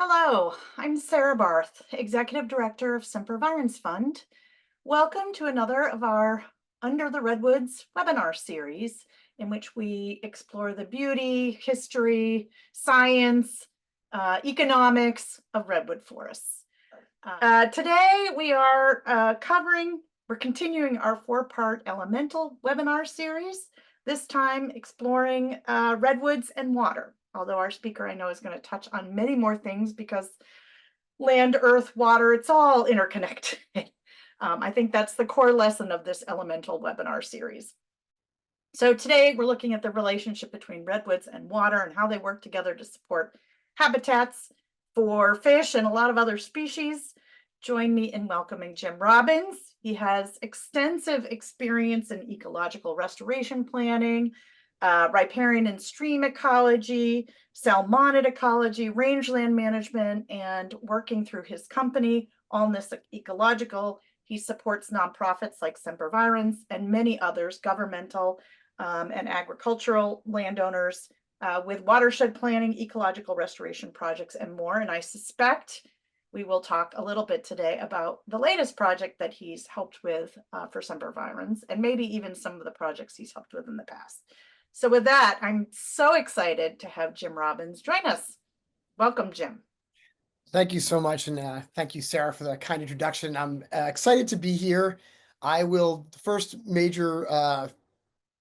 Hello, I'm Sarah Barth, Executive Director of Sempervirens Fund. Welcome to another of our Under the Redwoods webinar series in which we explore the beauty, history, science, economics of redwood forests. Today we are we're continuing our four-part elemental webinar series, this time exploring redwoods and water. Although our speaker I know is going to touch on many more things because land, earth, water, it's all interconnected. I think that's the core lesson of this elemental webinar series. So today we're looking at the relationship between redwoods and water and how they work together to support habitats for fish and a lot of other species. Join me in welcoming Jim Robbins. He has extensive experience in ecological restoration planning, riparian and stream ecology, salmonid ecology, rangeland management, and working through his company, Allness Ecological. He supports nonprofits like Sempervirens and many others, governmental and agricultural landowners with watershed planning, ecological restoration projects, and more. And I suspect we will talk a little bit today about the latest project that he's helped with for Sempervirens, and maybe even some of the projects he's helped with in the past. So with that, I'm so excited to have Jim Robbins join us. Welcome, Jim. Thank you so much, and thank you, Sarah, for the kind introduction. I'm excited to be here. The first major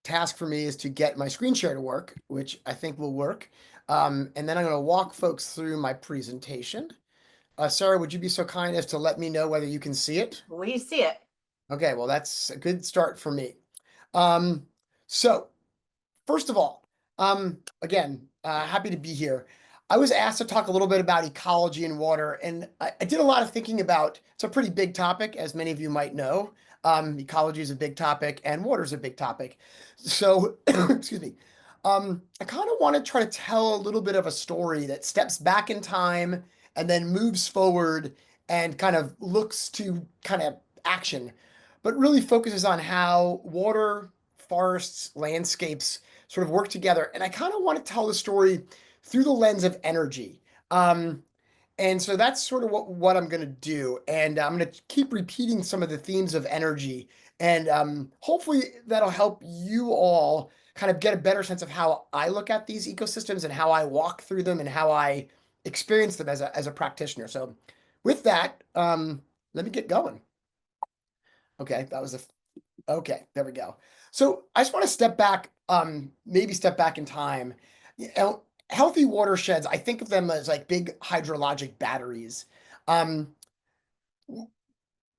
task for me is to get my screen share to work, which I think will work. And then I'm going to walk folks through my presentation. Sarah, would you be so kind as to let me know whether you can see it? We see it. Okay, well, that's a good start for me. So first of all, again, happy to be here. I was asked to talk a little bit about ecology and water, and I did a lot of thinking about, it's a pretty big topic, as many of you might know. Ecology is a big topic, and water is a big topic. So, excuse me. I kind of want to try to tell a little bit of a story that steps back in time and then moves forward and kind of looks to kind of action, but really focuses on how water, forests, landscapes sort of work together. And I kind of want to tell the story through the lens of energy. And so that's sort of what I'm going to do. And I'm going to keep repeating some of the themes of energy. And hopefully that'll help you all kind of get a better sense of how I look at these ecosystems and how I walk through them and how I experience them as a practitioner. So with that, let me get going. Okay, okay, there we go. So I just want to step back, maybe step back in time. You know, healthy watersheds, I think of them as like big hydrologic batteries. Um,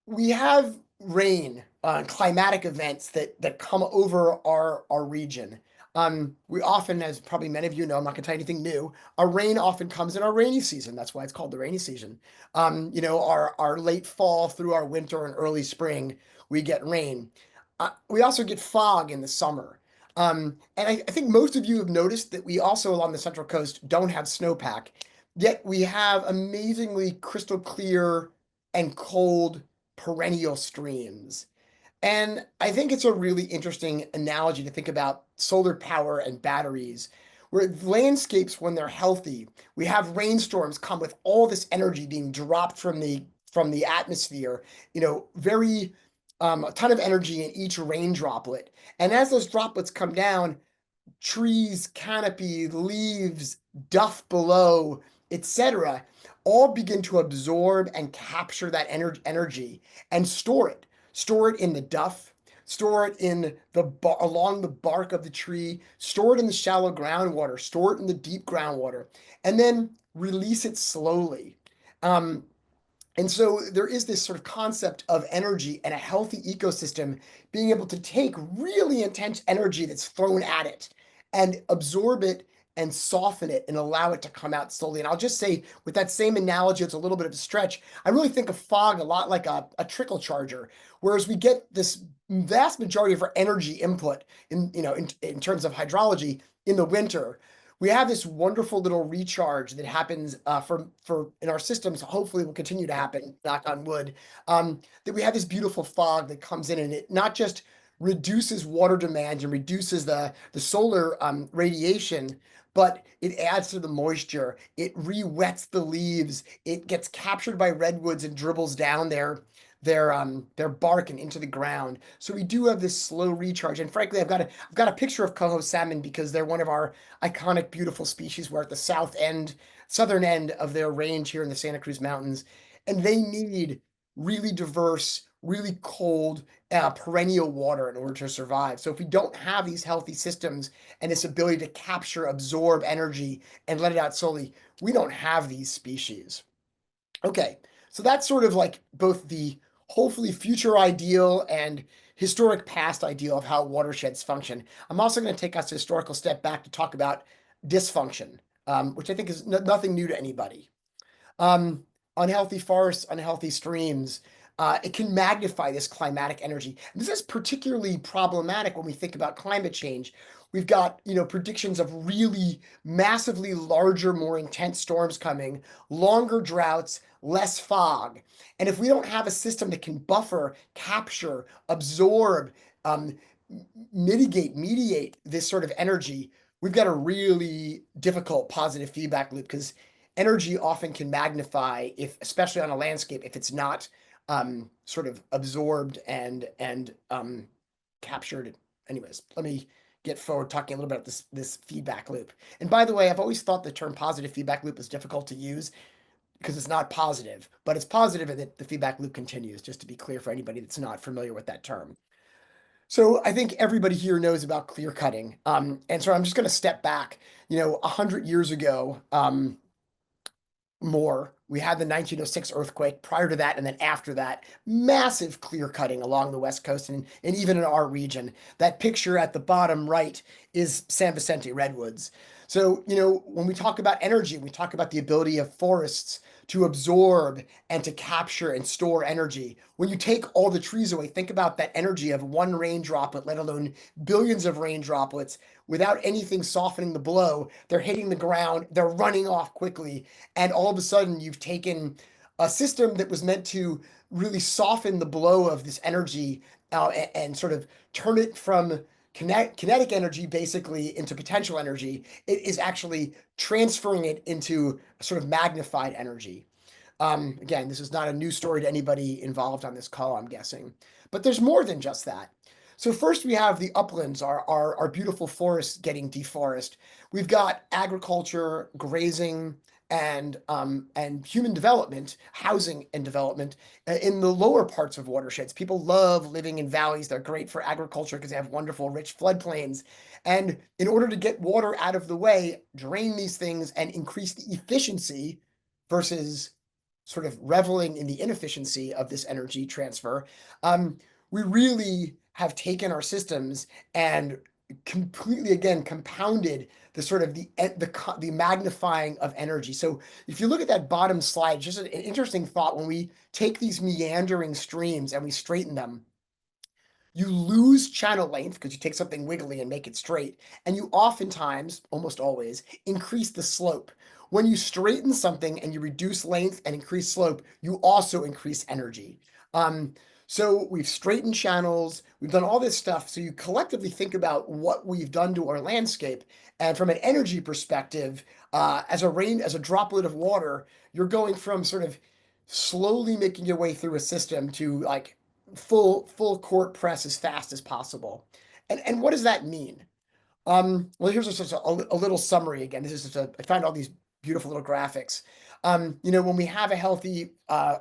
we have rain, climatic events that come over our region. We often, as probably many of you know, I'm not gonna tell you anything new, our rain often comes in our rainy season. That's why it's called the rainy season. Our late fall through our winter and early spring, we get rain. We also get fog in the summer. And I think most of you have noticed that we also along the Central Coast don't have snowpack, yet we have amazingly crystal clear and cold perennial streams. And I think it's a really interesting analogy to think about solar power and batteries, where landscapes, when they're healthy, we have rainstorms come with all this energy being dropped from the atmosphere, very a ton of energy in each rain droplet. And as those droplets come down, trees, canopy, leaves, duff below, etc., all begin to absorb and capture that energy and store it. Store it in the duff, store it in along the bark of the tree, store it in the shallow groundwater, store it in the deep groundwater, and then release it slowly. And so there is this sort of concept of energy and a healthy ecosystem being able to take really intense energy that's thrown at it and absorb it and soften it and allow it to come out slowly. And I'll just say, with that same analogy, it's a little bit of a stretch. I really think of fog a lot like a trickle charger, whereas we get this vast majority of our energy input in terms of hydrology in the winter. We have this wonderful little recharge that happens for in our systems. Hopefully, will continue to happen. Knock on wood. That we have this beautiful fog that comes in, and it not just reduces water demand and reduces the solar radiation, but it adds to the moisture. It re-wets the leaves. It gets captured by redwoods and dribbles down their bark and into the ground. So we do have this slow recharge. And frankly, I've got a picture of coho salmon because they're one of our iconic, beautiful species. We're at the southern end of their range here in the Santa Cruz Mountains, and they need really diverse, really cold, perennial water in order to survive. So if we don't have these healthy systems and this ability to capture, absorb energy and let it out slowly, we don't have these species. Okay, so that's sort of like both the hopefully future ideal and historic past ideal of how watersheds function. I'm also going to take us a historical step back to talk about dysfunction, which I think is nothing new to anybody. um, Unhealthy forests, unhealthy streams. It can magnify this climatic energy. And this is particularly problematic when we think about climate change. We've got, predictions of really massively larger, more intense storms coming, longer droughts, less fog. And if we don't have a system that can buffer, capture, absorb, um, mediate this sort of energy, we've got a really difficult positive feedback loop because energy often can magnify if, especially on a landscape, if it's not sort of absorbed and captured. Anyways, let me get forward talking a little bit about this feedback loop. And by the way, I've always thought the term positive feedback loop is difficult to use because it's not positive, but it's positive and that the feedback loop continues, just to be clear for anybody that's not familiar with that term. So I think everybody here knows about clear cutting. And so I'm just going to step back, 100 years ago, more. We had the 1906 earthquake. Prior to that, and then after that, massive clear cutting along the West Coast and even in our region. That picture at the bottom right is San Vicente Redwoods. So, when we talk about energy, we talk about the ability of forests to absorb and to capture and store energy. When you take all the trees away, think about that energy of one rain droplet, let alone billions of rain droplets without anything softening the blow. They're hitting the ground, they're running off quickly, and all of a sudden you've taken a system that was meant to really soften the blow of this energy and sort of turn it from kinetic energy basically into potential energy. It is actually transferring it into a sort of magnified energy. Again, this is not a new story to anybody involved on this call, I'm guessing. But there's more than just that. So first we have the uplands, our beautiful forests getting deforested. We've got agriculture, grazing, and human development, housing and development in the lower parts of watersheds. People love living in valleys. They're great for agriculture because they have wonderful, rich floodplains. And in order to get water out of the way, drain these things and increase the efficiency versus sort of reveling in the inefficiency of this energy transfer, we really have taken our systems and completely again compounded the sort of the magnifying of energy. So if you look at that bottom slide, just an interesting thought: when we take these meandering streams and we straighten them, you lose channel length because you take something wiggly and make it straight, and you oftentimes, almost always, increase the slope. When you straighten something and you reduce length and increase slope, you also increase energy. Um, so we've straightened channels, we've done all this stuff. So you collectively think about what we've done to our landscape, and from an energy perspective, as a droplet of water, you're going from sort of slowly making your way through a system to like full court press as fast as possible. And what does that mean? Well, here's just a little summary again. This is I found all these beautiful little graphics. When we have a healthy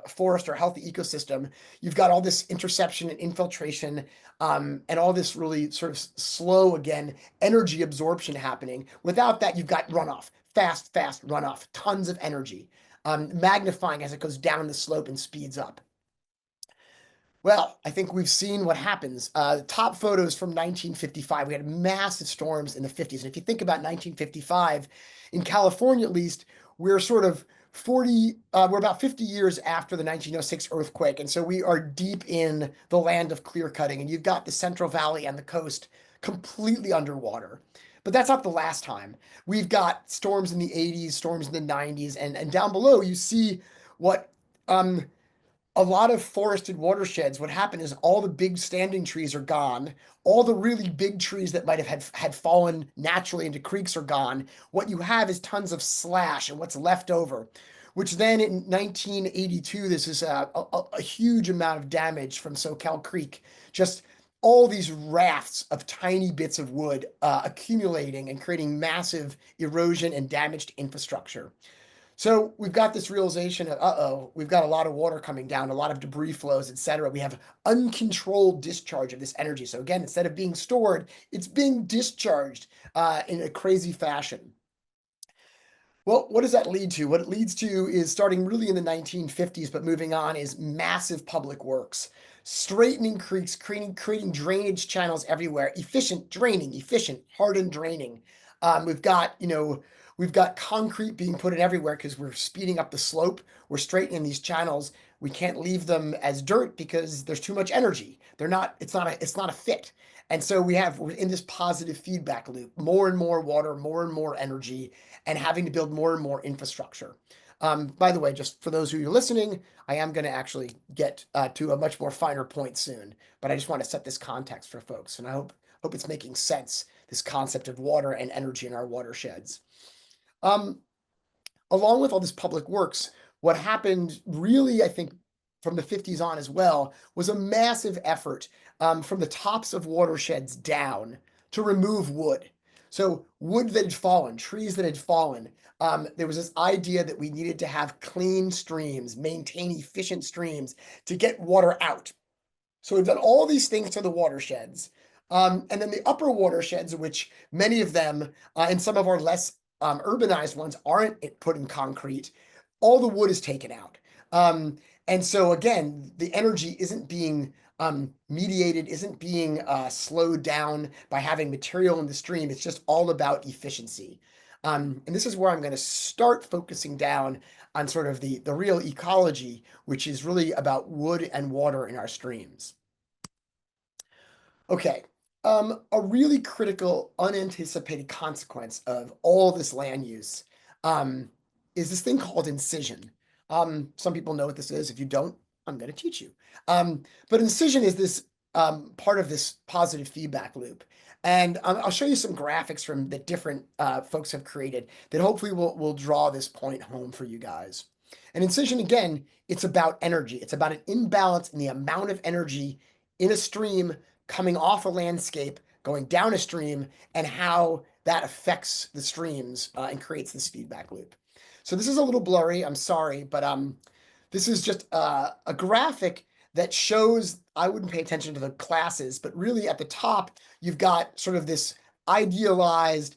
forest or healthy ecosystem, you've got all this interception and infiltration, and all this really sort of slow, again, energy absorption happening. Without that, you've got runoff, fast runoff, tons of energy, magnifying as it goes down the slope and speeds up. Well, I think we've seen what happens. Top photos from 1955. We had massive storms in the 50s. And if you think about 1955, in California at least, we're sort of we're about 50 years after the 1906 earthquake. And so we are deep in the land of clear cutting. And you've got the Central Valley and the coast completely underwater. But that's not the last time. We've got storms in the 80s, storms in the 90s, and down below you see what um, a lot of forested watersheds, what happened is all the big standing trees are gone. All the really big trees that might have had fallen naturally into creeks are gone. What you have is tons of slash and what's left over, which then in 1982, this is a huge amount of damage from Soquel Creek. Just all these rafts of tiny bits of wood accumulating and creating massive erosion and damaged infrastructure. So we've got this realization of, uh-oh, we've got a lot of water coming down, a lot of debris flows, et cetera. We have uncontrolled discharge of this energy. So again, instead of being stored, it's being discharged in a crazy fashion. Well, what does that lead to? What it leads to is starting really in the 1950s, but moving on is massive public works, straightening creeks, creating drainage channels everywhere, efficient draining, efficient hardened draining. We've got, we've got concrete being put in everywhere because we're speeding up the slope. We're straightening these channels. We can't leave them as dirt because there's too much energy. They're not, it's not a fit. And so we're in this positive feedback loop, more and more water, more and more energy, and having to build more and more infrastructure. By the way, just for those of you listening, I am going to actually get to a much more finer point soon, but I just want to set this context for folks, and I hope it's making sense, this concept of water and energy in our watersheds. Um, Along with all this public works, what happened really, I think, from the 50s on as well, was a massive effort from the tops of watersheds down to remove wood. So wood that had fallen, trees that had fallen. There was this idea that we needed to have clean streams, maintain efficient streams to get water out. So we've done all these things to the watersheds. And then the upper watersheds, which many of them, and some of our less urbanized ones aren't put in concrete, all the wood is taken out. And so again, the energy isn't being mediated, isn't being slowed down by having material in the stream. It's just all about efficiency. And this is where I'm going to start focusing down on sort of the real ecology, which is really about wood and water in our streams. Okay, a really critical, unanticipated consequence of all this land use is this thing called incision. Some people know what this is. If you don't, I'm going to teach you. But incision is this part of this positive feedback loop. And I'll show you some graphics from that different folks have created that hopefully will draw this point home for you guys. And incision, again, it's about energy. It's about an imbalance in the amount of energy in a stream coming off a landscape, going down a stream, and how that affects the streams and creates this feedback loop. So this is a little blurry, I'm sorry, but this is just a graphic that shows, I wouldn't pay attention to the classes, but really at the top, you've got sort of this idealized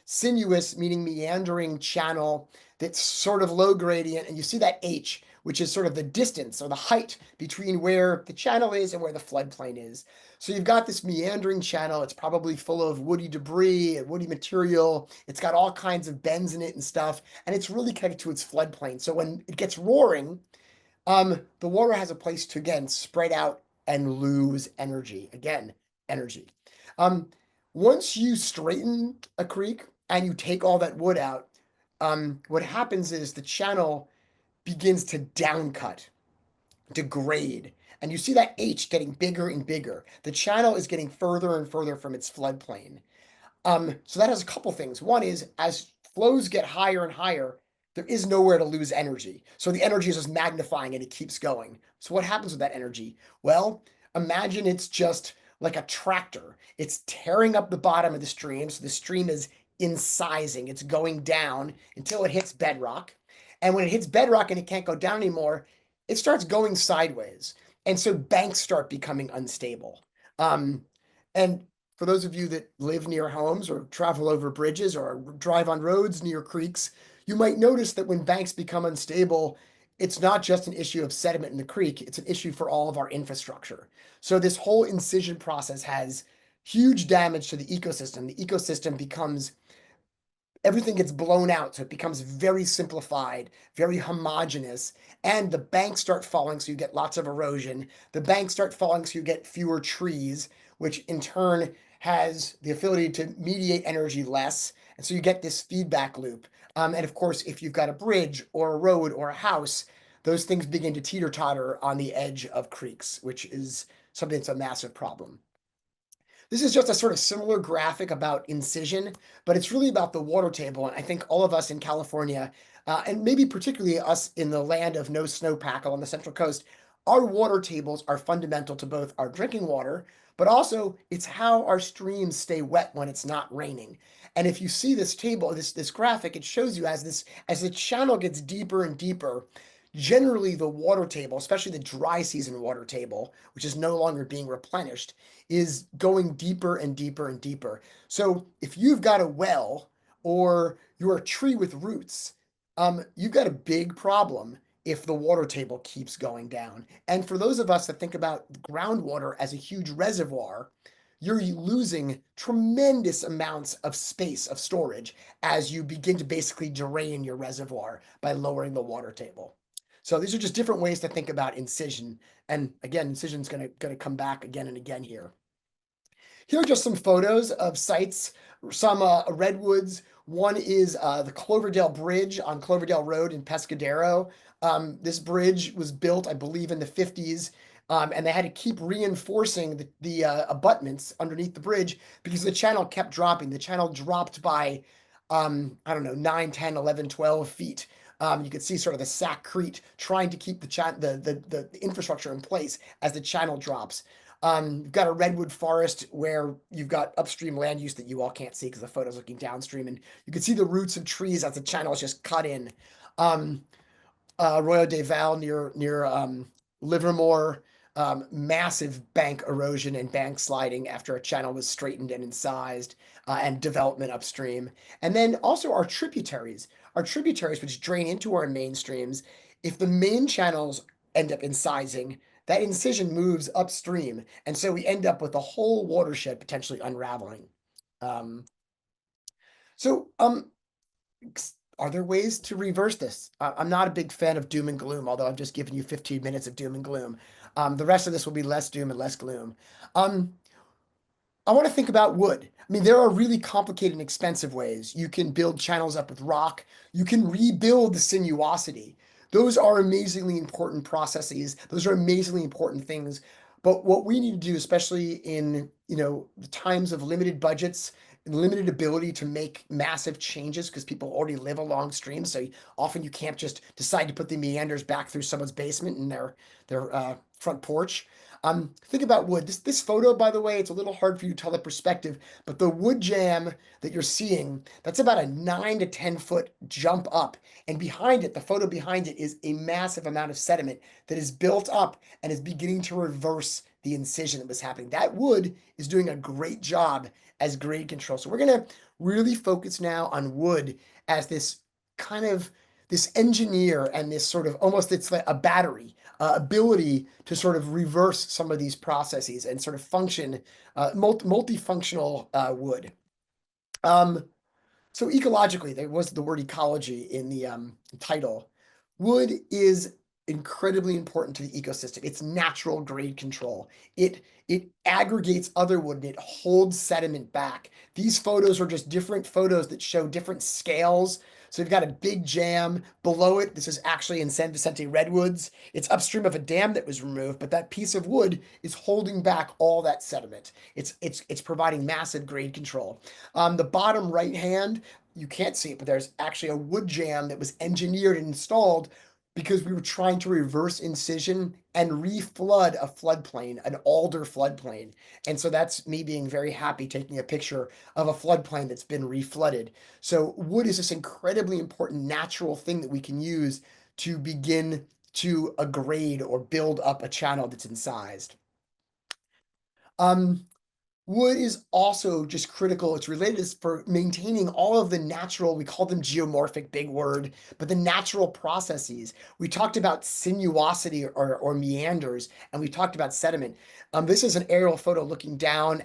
sinuous, meaning meandering channel that's sort of low gradient, and you see that H, which is sort of the distance or the height between where the channel is and where the floodplain is. So you've got this meandering channel. It's probably full of woody debris and woody material. It's got all kinds of bends in it and stuff, and it's really connected to its floodplain. So when it gets roaring, the water has a place to, again, spread out and lose energy. Again, energy. Once you straighten a creek and you take all that wood out, what happens is the channel begins to downcut, degrade. And you see that H getting bigger and bigger. The channel is getting further and further from its floodplain. So that has a couple things. One is as flows get higher and higher, there is nowhere to lose energy. So the energy is just magnifying and it keeps going. So what happens with that energy? Well, imagine it's just like a tractor. It's tearing up the bottom of the stream. So the stream is incising. It's going down until it hits bedrock. And when it hits bedrock and it can't go down anymore, it starts going sideways. And so banks start becoming unstable. And for those of you that live near homes or travel over bridges or drive on roads near creeks, you might notice that when banks become unstable, it's not just an issue of sediment in the creek, it's an issue for all of our infrastructure. So this whole incision process has huge damage to the ecosystem. The ecosystem becomes, everything gets blown out, so it becomes very simplified, very homogeneous, and the banks start falling, so you get lots of erosion. The banks start falling, so you get fewer trees, which in turn has the ability to mediate energy less, and so you get this feedback loop. And of course, if you've got a bridge or a road or a house, those things begin to teeter-totter on the edge of creeks, which is something that's a massive problem. This is just a sort of similar graphic about incision, but it's really about the water table. And I think all of us in California, and maybe particularly us in the land of no snowpack along the Central Coast, our water tables are fundamental to both our drinking water, but also it's how our streams stay wet when it's not raining. And if you see this table, this graphic, it shows you as the channel gets deeper and deeper, generally the water table, especially the dry season water table, which is no longer being replenished, is going deeper and deeper and deeper. So if you've got a well or you're a tree with roots, you've got a big problem if the water table keeps going down. And for those of us that think about groundwater as a huge reservoir, you're losing tremendous amounts of space of storage as you begin to basically drain your reservoir by lowering the water table. So these are just different ways to think about incision. And again, incision is going to come back again and again here. Here are just some photos of sites, some redwoods. One is the Cloverdale Bridge on Cloverdale Road in Pescadero. This bridge was built, I believe, in the 50s, and they had to keep reinforcing the abutments underneath the bridge because the channel kept dropping. The channel dropped by, I don't know, 9, 10, 11, 12 feet. You could see sort of the sackcrete trying to keep the infrastructure in place as the channel drops. You've got a redwood forest where you've got upstream land use that you all can't see because the photo's looking downstream, and you can see the roots of trees as the channel is just cut in. Um, Arroyo de Val near Livermore, massive bank erosion and bank sliding after a channel was straightened and incised, and development upstream. And then also our tributaries which drain into our main streams. If the main channels end up incising, that incision moves upstream, and so we end up with the whole watershed potentially unraveling. Um, so, are there ways to reverse this? I'm not a big fan of doom and gloom, although I've just given you 15 minutes of doom and gloom. The rest of this will be less doom and less gloom. Um, I want to think about wood. I mean, there are really complicated and expensive ways. You can build channels up with rock. You can rebuild the sinuosity. Those are amazingly important processes. Those are amazingly important things. But what we need to do, especially in, the times of limited budgets and limited ability to make massive changes because people already live along streams, so often you can't just decide to put the meanders back through someone's basement in their front porch. Think about wood. This photo, by the way, it's a little hard for you to tell the perspective, but the wood jam that you're seeing, that's about a 9 to 10 foot jump up. And behind it, the photo behind it is a massive amount of sediment that is built up and is beginning to reverse the incision that was happening. That wood is doing a great job as grade control. So we're going to really focus now on wood as this kind of this engineer and this sort of almost it's like a battery ability to sort of reverse some of these processes and sort of function multifunctional wood. Um, so ecologically, there was the word ecology in the title. Wood is incredibly important to the ecosystem. It's natural grade control. It aggregates other wood and it holds sediment back. These photos are just different photos that show different scales. So you've got a big jam below it. This is actually in San Vicente Redwoods. It's upstream of a dam that was removed, but that piece of wood is holding back all that sediment. It's providing massive grade control. The bottom right hand, you can't see it, but there's actually a wood jam that was engineered and installed because we were trying to reverse incision and reflood a floodplain, an alder floodplain. And so that's me being very happy taking a picture of a floodplain that's been reflooded. So wood is this incredibly important natural thing that we can use to begin to grade or build up a channel that's incised. Um, Wood is also just critical. It's related for maintaining all of the natural, we call them geomorphic, big word, but the natural processes. We talked about sinuosity or meanders, and we talked about sediment. This is an aerial photo looking down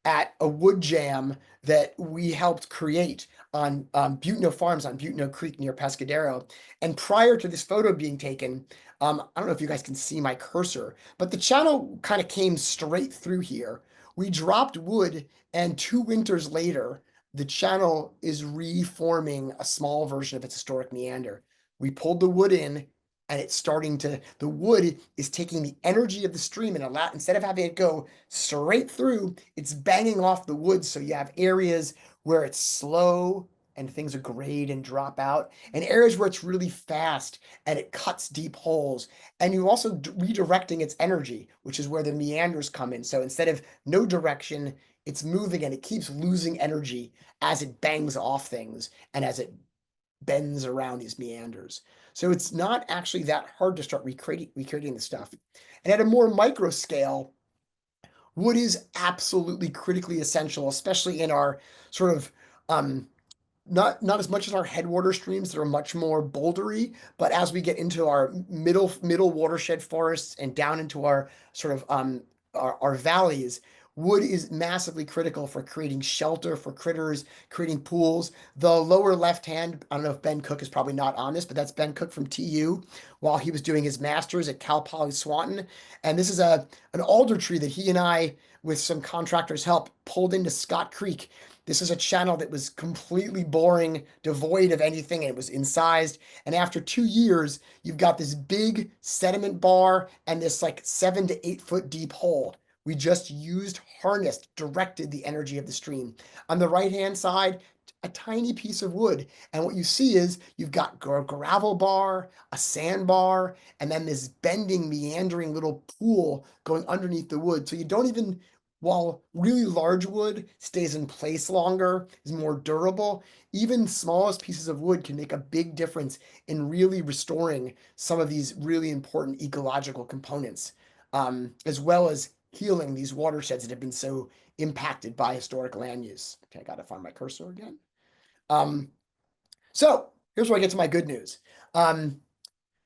at a wood jam that we helped create on Butno Farms on Butno Creek near Pescadero. And prior to this photo being taken, I don't know if you guys can see my cursor, but the channel kind of came straight through here. We dropped wood, and 2 winters later, the channel is reforming a small version of its historic meander. We pulled the wood in, and it's starting to, the wood is taking the energy of the stream and instead of having it go straight through, it's banging off the wood. So you have areas where it's slow and things are grade and drop out, and areas where it's really fast and it cuts deep holes. And you also redirecting its energy, which is where the meanders come in. So instead of no direction, it's moving and it keeps losing energy as it bangs off things and as it bends around these meanders. So it's not actually that hard to start recreating the stuff. And at a more micro scale, wood is absolutely critically essential, especially in our sort of um, not as much as our headwater streams that are much more bouldery, but as we get into our middle watershed forests and down into our sort of our valleys, wood is massively critical for creating shelter for critters, creating pools. The lower left hand, I don't know if Ben Cook is probably not on this, but that's Ben Cook from TU while he was doing his master's at Cal Poly Swanton. And this is an alder tree that he and I, with some contractors' help, pulled into Scott Creek. This is a channel that was completely boring, devoid of anything, and it was incised. And after 2 years, you've got this big sediment bar and this like 7 to 8 foot deep hole. We just used, harnessed, directed the energy of the stream. On the right-hand side, a tiny piece of wood. And what you see is you've got a gravel bar, a sand bar, and then this bending, meandering little pool going underneath the wood. So you don't even, while really large wood stays in place longer, is more durable, even smallest pieces of wood can make a big difference in really restoring some of these really important ecological components, as well as healing these watersheds that have been so impacted by historic land use. Okay, I got to find my cursor again. Um, so here's where I get to my good news. Um,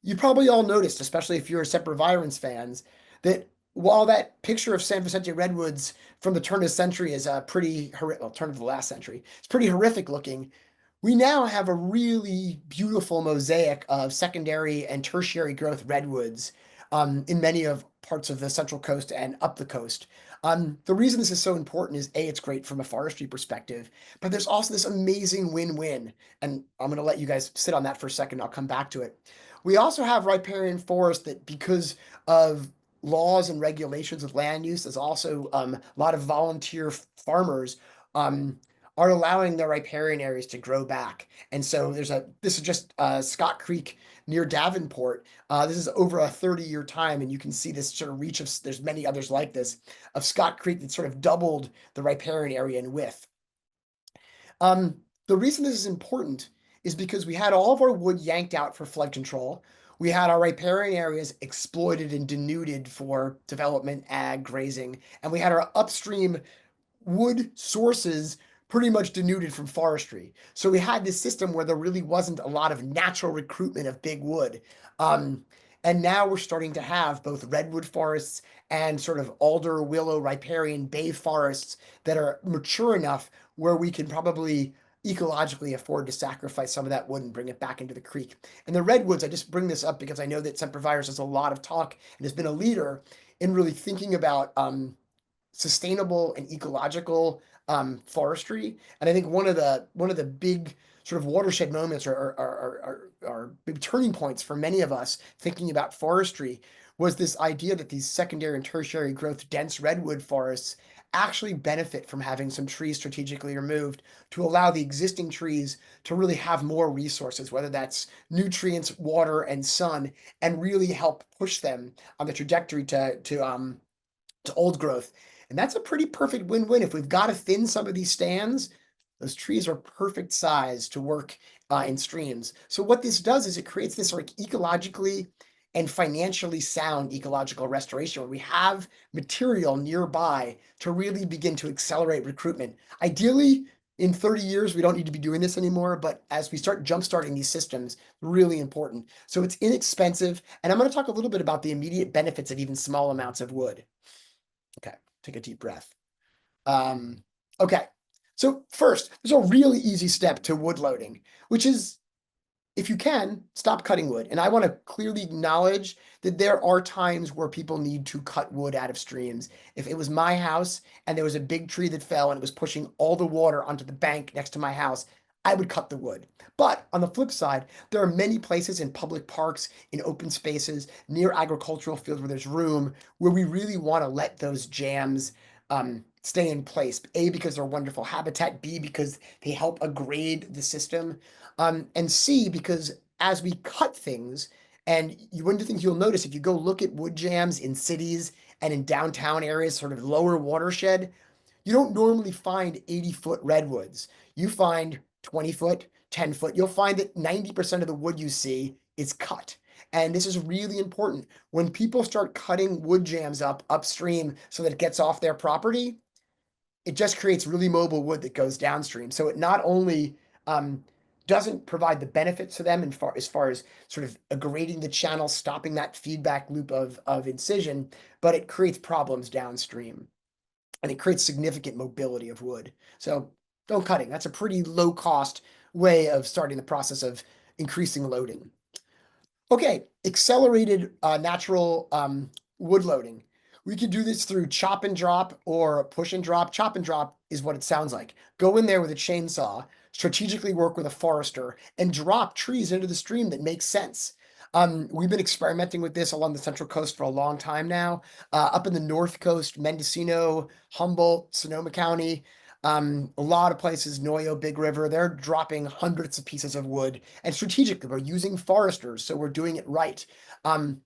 you probably all noticed, especially if you're Sempervirens fans, that while that picture of San Vicente Redwoods from the turn of the century is pretty horrific, well, turn of the last century, it's pretty horrific looking. We now have a really beautiful mosaic of secondary and tertiary growth redwoods in many of parts of the Central Coast and up the coast. The reason this is so important is A, it's great from a forestry perspective, but there's also this amazing win-win. And I'm going to let you guys sit on that for a second. I'll come back to it. We also have riparian forest that, because of laws and regulations of land use, there's also a lot of volunteer farmers um, are allowing the riparian areas to grow back. And so this is just Scott Creek near Davenport. This is over a 30-year time, and you can see this sort of reach of, there's many others like this, of Scott Creek that sort of doubled the riparian area in width. The reason this is important is because we had all of our wood yanked out for flood control. We had our riparian areas exploited and denuded for development, ag, grazing, and we had our upstream wood sources pretty much denuded from forestry. So we had this system where there really wasn't a lot of natural recruitment of big wood. Um, and now we're starting to have both redwood forests and sort of alder, willow, riparian, bay forests that are mature enough where we can probably ecologically afford to sacrifice some of that wood and bring it back into the creek. And the redwoods, I just bring this up because I know that Sempervirens has a lot of talk and has been a leader in really thinking about sustainable and ecological forestry. And I think one of the big sort of watershed moments or big turning points for many of us thinking about forestry was this idea that these secondary and tertiary growth dense redwood forests actually benefit from having some trees strategically removed to allow the existing trees to really have more resources, whether that's nutrients, water, and sun, and really help push them on the trajectory to old growth. And that's a pretty perfect win-win. If we've got to thin some of these stands, those trees are perfect size to work in streams. So what this does is it creates this like ecologically and financially sound ecological restoration where we have material nearby to really begin to accelerate recruitment. Ideally, in 30 years, we don't need to be doing this anymore, but as we start jumpstarting these systems, really important. So it's inexpensive, and I'm going to talk a little bit about the immediate benefits of even small amounts of wood. Okay, take a deep breath. Um, okay, so first, there's a really easy step to wood loading, which is, if you can, stop cutting wood. And I want to clearly acknowledge that there are times where people need to cut wood out of streams. If it was my house and there was a big tree that fell and it was pushing all the water onto the bank next to my house, I would cut the wood. But on the flip side, there are many places in public parks, in open spaces, near agricultural fields where there's room, where we really want to let those jams stay in place. A, because they're wonderful habitat. B, because they help agrade the system. And C, because as we cut things, and one of the things you'll notice if you go look at wood jams in cities and in downtown areas, sort of lower watershed, you don't normally find 80-foot redwoods. You find 20-foot, 10-foot. You'll find that 90% of the wood you see is cut. And this is really important. When people start cutting wood jams up upstream so that it gets off their property, it just creates really mobile wood that goes downstream. So it not only doesn't provide the benefits to them as far as sort of aggrading the channel, stopping that feedback loop of incision, but it creates problems downstream and it creates significant mobility of wood. So don't cutting. That's a pretty low cost way of starting the process of increasing loading. Okay, accelerated natural wood loading. We could do this through chop and drop or push and drop. Chop and drop is what it sounds like. Go in there with a chainsaw, strategically work with a forester, and drop trees into the stream that makes sense. We've been experimenting with this along the Central Coast for a long time now. Up in the North Coast, Mendocino, Humboldt, Sonoma County, a lot of places, Noyo, Big River, they're dropping hundreds of pieces of wood. And strategically, we're using foresters, so we're doing it right. Um,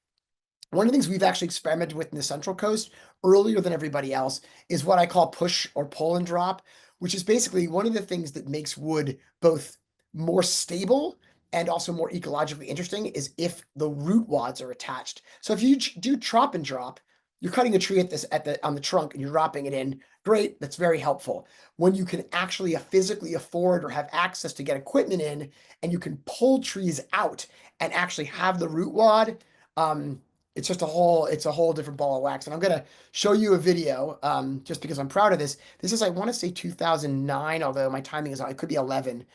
One of the things we've actually experimented with in the Central Coast earlier than everybody else is what I call push or pull and drop, which is basically one of the things that makes wood both more stable and also more ecologically interesting is if the root wads are attached. So if you do chop and drop, you're cutting a tree on the trunk and you're dropping it in. Great, that's very helpful. When you can actually physically afford or have access to get equipment in, and you can pull trees out and actually have the root wad, um, it's a whole different ball of wax. And I'm gonna show you a video, just because I'm proud of this. This is, I want to say 2009, although my timing is, it could be 11.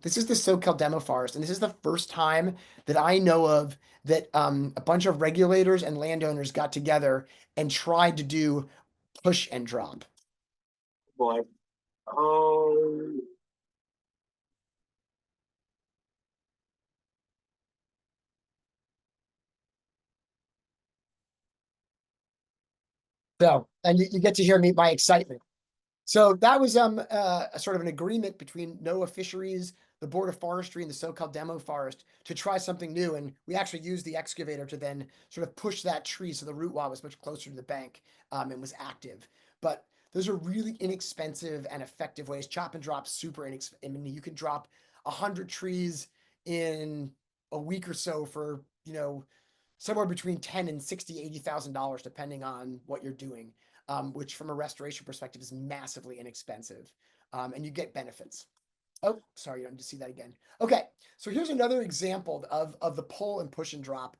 This is the SoCal demo forest, and this is the first time that I know of that a bunch of regulators and landowners got together and tried to do push and drop. Boy. Oh, So, and you get to hear me, my excitement. So that was a sort of an agreement between NOAA Fisheries, the Board of Forestry, and the SoCal Demo Forest to try something new. And we actually used the excavator to then sort of push that tree so the root wall was much closer to the bank and was active. But those are really inexpensive and effective ways. Chop and drop, super inexpensive. I mean, you can drop 100 trees in a week or so for, somewhere between 10 and 60, $80,000, depending on what you're doing, which from a restoration perspective is massively inexpensive. And you get benefits. Oh, sorry, you don't need to see that again. Okay, so here's another example of the pull and push and drop.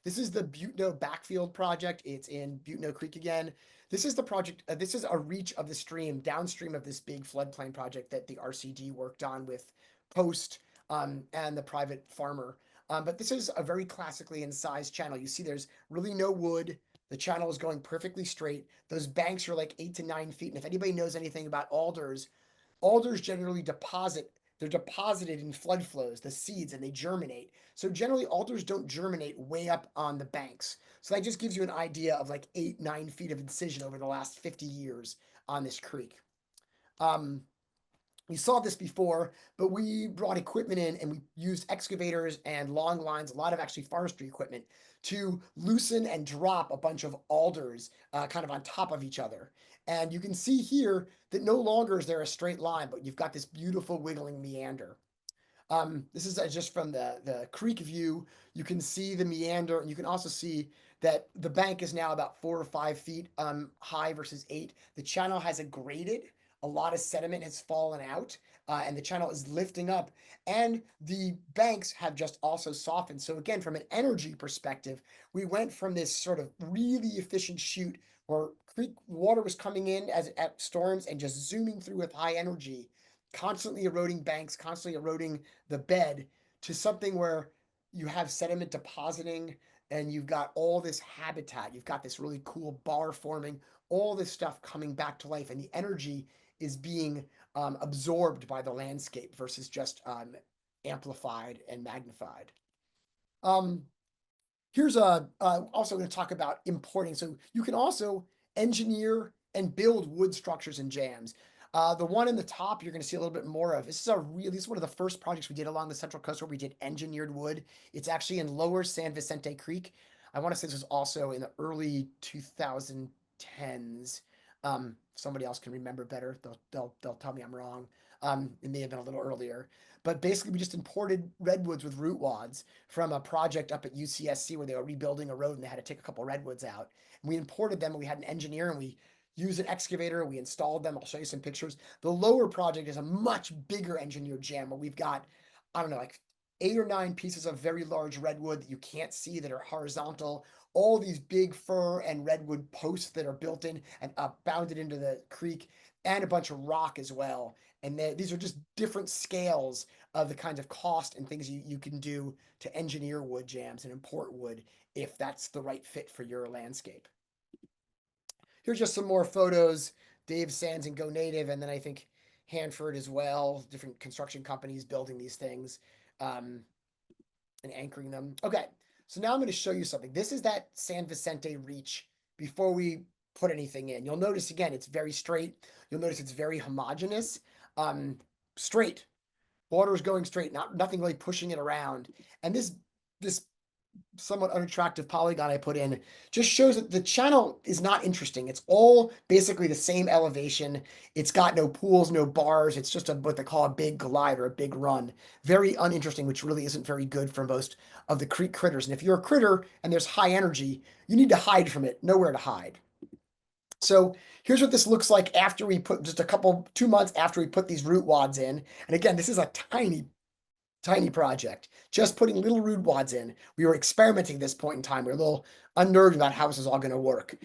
This is the Butno Backfield project. It's in Butno Creek again. This is the project, this is a reach of the stream downstream of this big floodplain project that the RCD worked on with Post and the private farmer. But this is a very classically incised channel. You see there's really no wood. The channel is going perfectly straight. Those banks are like 8 to 9 feet. And if anybody knows anything about alders, alders generally they're deposited in flood flows, the seeds, and they germinate. So generally alders don't germinate way up on the banks. So that just gives you an idea of like 8, 9 feet of incision over the last 50 years on this creek. We saw this before, but we brought equipment in and we used excavators and long lines, a lot of actually forestry equipment, to loosen and drop a bunch of alders kind of on top of each other. And you can see here that no longer is there a straight line, but you've got this beautiful wiggling meander. This is just from the creek view. You can see the meander, and you can also see that the bank is now about 4 or 5 feet high versus 8. The channel has graded. A lot of sediment has fallen out, and the channel is lifting up. And the banks have just also softened. So again, from an energy perspective, we went from this sort of really efficient chute where creek water was coming in at storms and just zooming through with high energy, constantly eroding banks, constantly eroding the bed, to something where you have sediment depositing and you've got all this habitat. You've got this really cool bar forming, all this stuff coming back to life, and the energy is being absorbed by the landscape versus just amplified and magnified. Here's also going to talk about importing. So you can also engineer and build wood structures and jams. The one in the top, you're going to see a little bit more of. This is one of the first projects we did along the Central Coast where we did engineered wood. It's actually in Lower San Vicente Creek. I want to say this was also in the early 2010s. Somebody else can remember better. They'll tell me I'm wrong. It may have been a little earlier. But basically, we just imported redwoods with root wads from a project up at UCSC where they were rebuilding a road and they had to take a couple of redwoods out. And we imported them and we had an engineer and we used an excavator. We installed them. I'll show you some pictures. The lower project is a much bigger engineered jam where we've got, I don't know, like 8 or 9 pieces of very large redwood that you can't see that are horizontal. All these big fir and redwood posts that are built in and bounded into the creek, and a bunch of rock as well. And these are just different scales of the kinds of cost and things you can do to engineer wood jams and import wood if that's the right fit for your landscape. Here's just some more photos. Dave Sands and Go Native, and then I think Hanford as well, different construction companies building these things and anchoring them. Okay, so now I'm going to show you something. This is that San Vicente reach before we put anything in. You'll notice, again, it's very straight. You'll notice it's very homogeneous. Straight. Water is going straight, nothing really pushing it around. And this somewhat unattractive polygon I put in just shows that the channel is not interesting. It's all basically the same elevation. It's got no pools, no bars. It's just what they call a big glide or a big run. Very uninteresting, which really isn't very good for most of the creek critters. And if you're a critter and there's high energy, you need to hide from it. Nowhere to hide. So here's what this looks like after we put just 2 months after we put these root wads in. And again, this is a tiny project, just putting little root wads in. We were experimenting at this point in time. We were a little unnerved about how this is all going to work.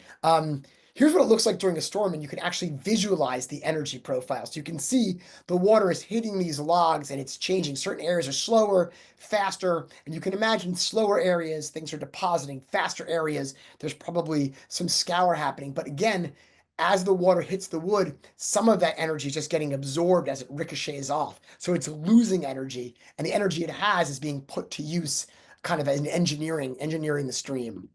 Here's what it looks like during a storm, and you can actually visualize the energy profile. So you can see the water is hitting these logs and it's changing. Certain areas are slower, faster, and you can imagine slower areas, things are depositing. Faster areas, there's probably some scour happening. But again, as the water hits the wood, some of that energy is just getting absorbed as it ricochets off. So it's losing energy, and the energy it has is being put to use kind of as an engineering the stream.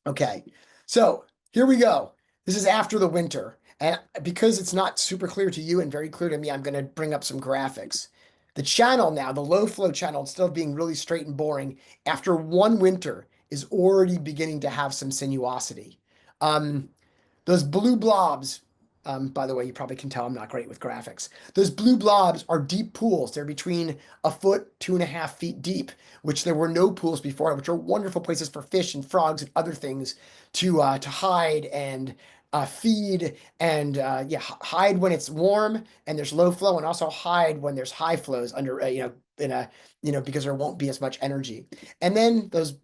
Okay, so here we go. This is after the winter. And because it's not super clear to you and very clear to me, I'm going to bring up some graphics. The channel now, the low flow channel, instead of being really straight and boring, after one winter is already beginning to have some sinuosity. Those blue blobs, by the way, you probably can tell I'm not great with graphics. Those blue blobs are deep pools. They're between 1 foot, 2.5 feet deep, which there were no pools before, which are wonderful places for fish and frogs and other things to hide and feed and hide when it's warm and there's low flow, and also hide when there's high flows under because there won't be as much energy. And then those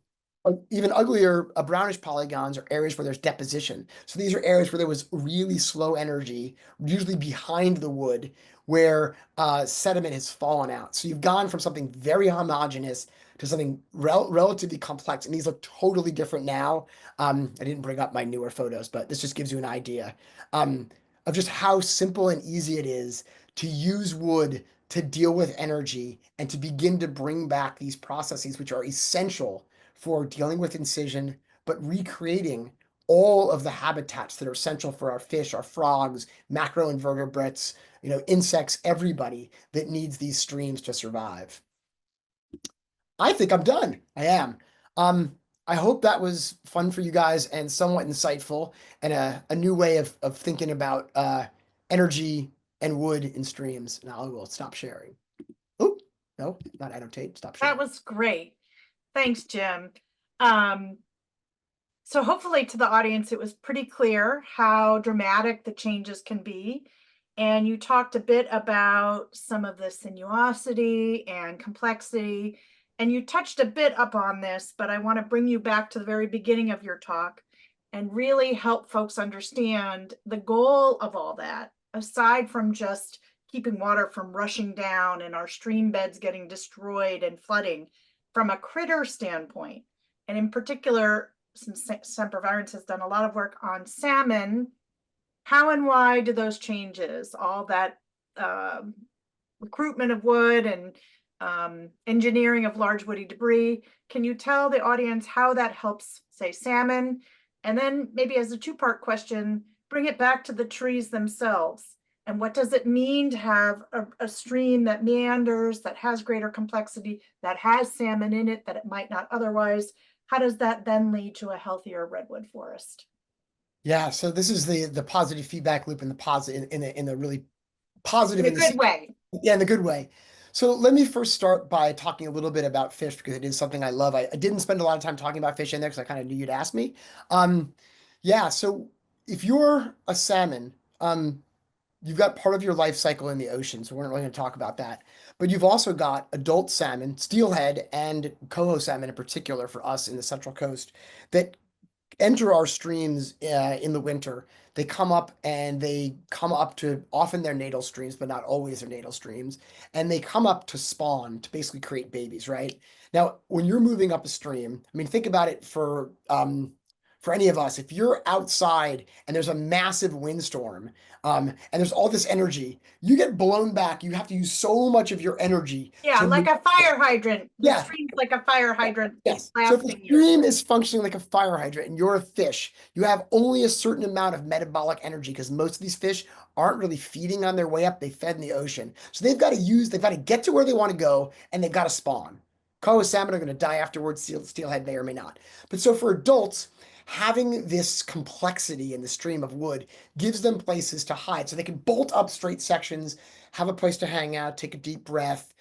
even uglier, brownish polygons are areas where there's deposition. So these are areas where there was really slow energy, usually behind the wood, where sediment has fallen out. So you've gone from something very homogeneous to something relatively complex, and these look totally different now. I didn't bring up my newer photos, but this just gives you an idea of just how simple and easy it is to use wood to deal with energy and to begin to bring back these processes which are essential for dealing with incision, but recreating all of the habitats that are essential for our fish, our frogs, macroinvertebrates, insects, everybody that needs these streams to survive. I think I'm done. I am. I hope that was fun for you guys and somewhat insightful and a new way of thinking about energy and wood in streams. Now I will stop sharing. Oh, no, not annotate, stop sharing. That was great. Thanks, Jim. So hopefully to the audience, it was pretty clear how dramatic the changes can be. And you talked a bit about some of the sinuosity and complexity, and you touched a bit up on this, but I want to bring you back to the very beginning of your talk and really help folks understand the goal of all that, aside from just keeping water from rushing down and our stream beds getting destroyed and flooding, from a critter standpoint. And in particular, since Sempervirens has done a lot of work on salmon, how and why do those changes, all that recruitment of wood and engineering of large woody debris. Can you tell the audience how that helps, say, salmon? And then maybe as a two-part question, bring it back to the trees themselves. And what does it mean to have a stream that meanders, that has greater complexity, that has salmon in it, that it might not otherwise? How does that then lead to a healthier redwood forest? Yeah, so this is the positive feedback loop and the positive in the really positive In a good way. yeah, in the good way. So let me first start by talking a little bit about fish because it is something I love. I didn't spend a lot of time talking about fish in there because I kind of knew you'd ask me. Yeah, so if you're a salmon, you've got part of your life cycle in the ocean, so we're not really going to talk about that. But you've also got adult salmon, steelhead, and coho salmon in particular for us in the Central Coast that enter our streams in the winter. They come up and they come up to often their natal streams, but not always their natal streams. And they come up to spawn to basically create babies, right? Now, when you're moving up a stream, I mean, think about it for any of us. If you're outside and there's a massive windstorm, and there's all this energy, you get blown back. You have to use so much of your energy Yeah, to like move. a fire hydrant. The Yeah, stream's like a fire hydrant yes. So if the blasting you. stream is functioning like a fire hydrant and you're a fish, you have only a certain amount of metabolic energy because most of these fish aren't really feeding on their way up. They fed in the ocean. So they've got to get to where they want to go and they've got to spawn. Koa salmon are going to die afterwards. Steelhead may or may not. But so for adults, having this complexity in the stream of wood gives them places to hide. So they can bolt up straight sections, have a place to hang out, take a deep breath,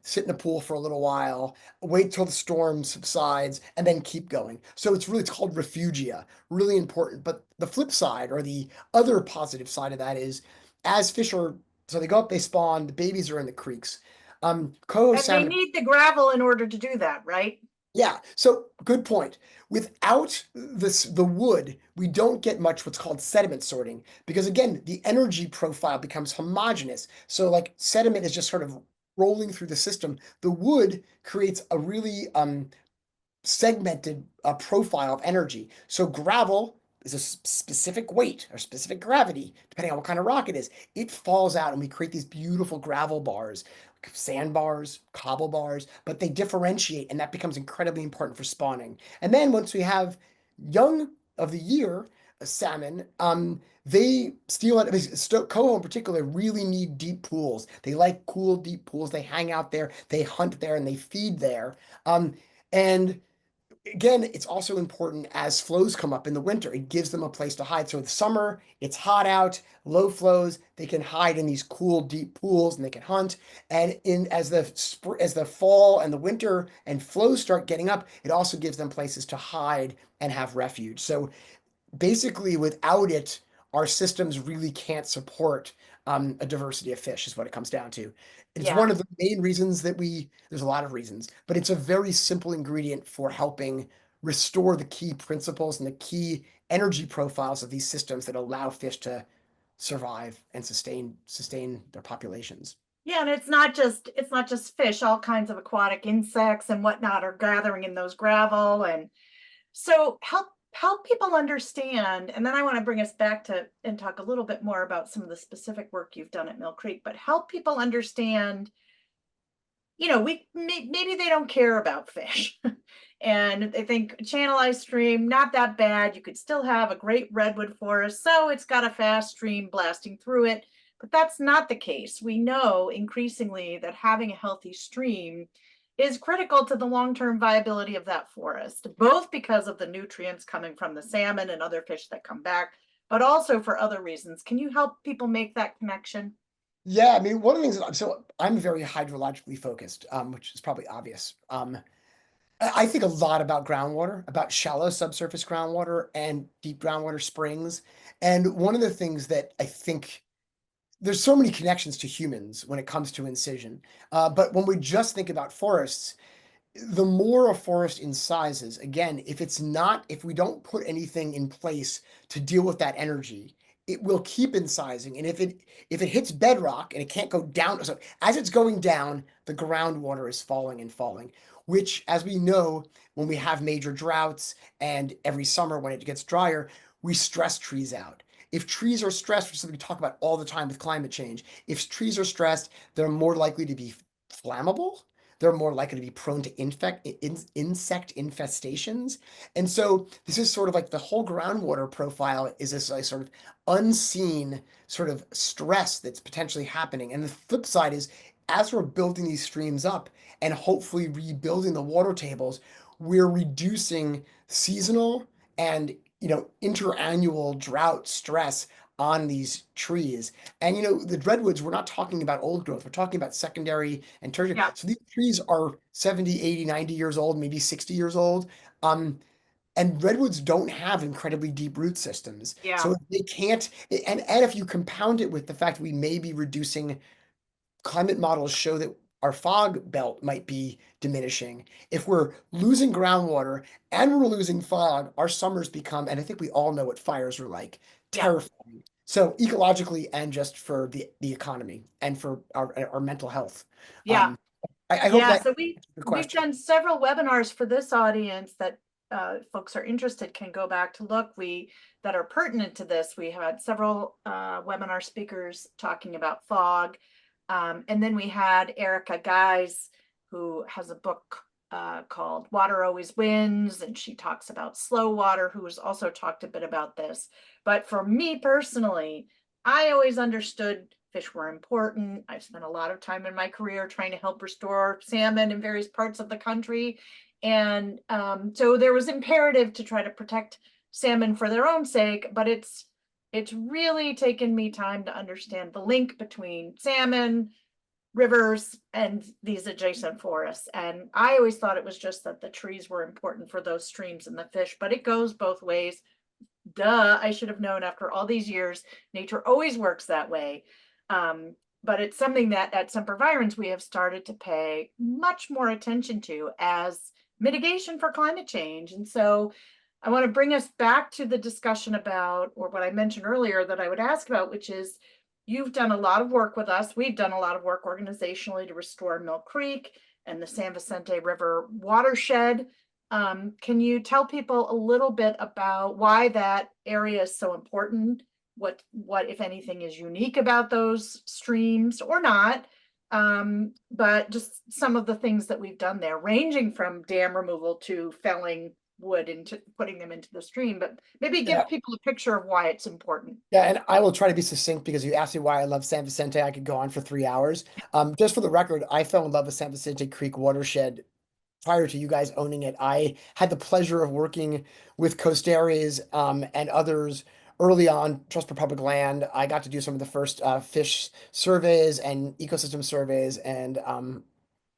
sit in a pool for a little while, wait till the storm subsides, and then keep going. So it's called refugia, really important. But the flip side or the other positive side of that is as fish are, so they go up, they spawn, the babies are in the creeks. Coho And they salmon, need the gravel in order to do that, right? yeah, so good point. Without the wood, we don't get much what's called sediment sorting because again, the energy profile becomes homogeneous. So like sediment is just sort of rolling through the system. The wood creates a really segmented profile of energy. So gravel is a specific weight or specific gravity, depending on what kind of rock it is. It falls out and we create these beautiful gravel bars, sandbars, cobble bars, but they differentiate and that becomes incredibly important for spawning. And then once we have young of the year salmon, they coho in particular really need deep pools. They like cool, deep pools. They hang out there, they hunt there, and they feed there. And again, it's also important as flows come up in the winter. It gives them a place to hide. So in the summer, it's hot out, low flows. They can hide in these cool, deep pools, and they can hunt. And in as the fall and the winter and flows start getting up, it also gives them places to hide and have refuge. So basically, without it, our systems really can't support a diversity of fish, is what it comes down to. It's Yeah. one of the main reasons there's a lot of reasons, but it's a very simple ingredient for helping restore the key principles and the key energy profiles of these systems that allow fish to survive and sustain their populations. Yeah, and it's not just fish, all kinds of aquatic insects and whatnot are gathering in those gravel. And so help people understand, and then I want to bring us back to and talk a little bit more about some of the specific work you've done at Mill Creek, but help people understand, maybe they don't care about fish and they think channelized stream, not that bad. You could still have a great redwood forest. So it's got a fast stream blasting through it, but that's not the case. We know increasingly that having a healthy stream is critical to the long-term viability of that forest, both because of the nutrients coming from the salmon and other fish that come back, but also for other reasons. Can you help people make that connection? Yeah, I mean, one of the things so I'm very hydrologically focused, which is probably obvious. I think a lot about groundwater, about shallow subsurface groundwater and deep groundwater springs. And one of the things that I think there's so many connections to humans when it comes to incision. But when we just think about forests, the more a forest incisors, again, if we don't put anything in place to deal with that energy, it will keep incising. And if it hits bedrock and it can't go down, so as it's going down, the groundwater is falling and falling, which, as we know, when we have major droughts and every summer when it gets drier, we stress trees out. if trees are stressed, which is something we talk about all the time with climate change, if trees are stressed, they're more likely to be flammable. They're more likely to be prone to insect infestations. And so this is sort of like the whole groundwater profile is this like sort of unseen sort of stress that's potentially happening. And the flip side is as we're building these streams up and hopefully rebuilding the water tables, we're reducing seasonal and interannual drought stress on these trees. And the redwoods, we're not talking about old growth, we're talking about secondary and tertiary. Yeah. So these trees are 70, 80, 90 years old, maybe 60 years old. And redwoods don't have incredibly deep root systems. Yeah. So they can't, and if you compound it with the fact we may be reducing, climate models show that our fog belt might be diminishing. If we're losing groundwater and we're losing fog, our summers become, and I think we all know what fires are like, Yeah. terrifying. So ecologically and just for the economy and for our mental health. Yeah. I hope Yeah, that so answers your we've question. done several webinars for this audience that folks are interested can go back to look that are pertinent to this. We had several webinar speakers talking about fog. And then we had Erica Guys, who has a book called Water Always Wins, and she talks about slow water, who has also talked a bit about this. But for me personally, I always understood fish were important. I've spent a lot of time in my career trying to help restore salmon in various parts of the country. And so there was imperative to try to protect salmon for their own sake, but it's really taken me time to understand the link between salmon, rivers, and these adjacent forests. And I always thought it was just that the trees were important for those streams and the fish, but it goes both ways. Duh, I should have known after all these years. Nature always works that way. But it's something that at Sempervirens we have started to pay much more attention to as mitigation for climate change. And so I want to bring us back to the discussion about, or what I mentioned earlier that I would ask about, which is you've done a lot of work with us. We've done a lot of work organizationally to restore Mill Creek and the San Vicente River watershed. Can you tell people a little bit about why that area is so important? What, if anything, is unique about those streams or not? But just some of the things that we've done there, ranging from dam removal to felling wood into putting them into the stream, but maybe give Yeah. people a picture of why it's important. Yeah, and I will try to be succinct because you asked me why I love San Vicente. I could go on for 3 hours. Just for the record, I fell in love with San Vicente Creek watershed prior to you guys owning it. I had the pleasure of working with Costares and others early on, Trust for Public Land. I got to do some of the first fish surveys and ecosystem surveys, and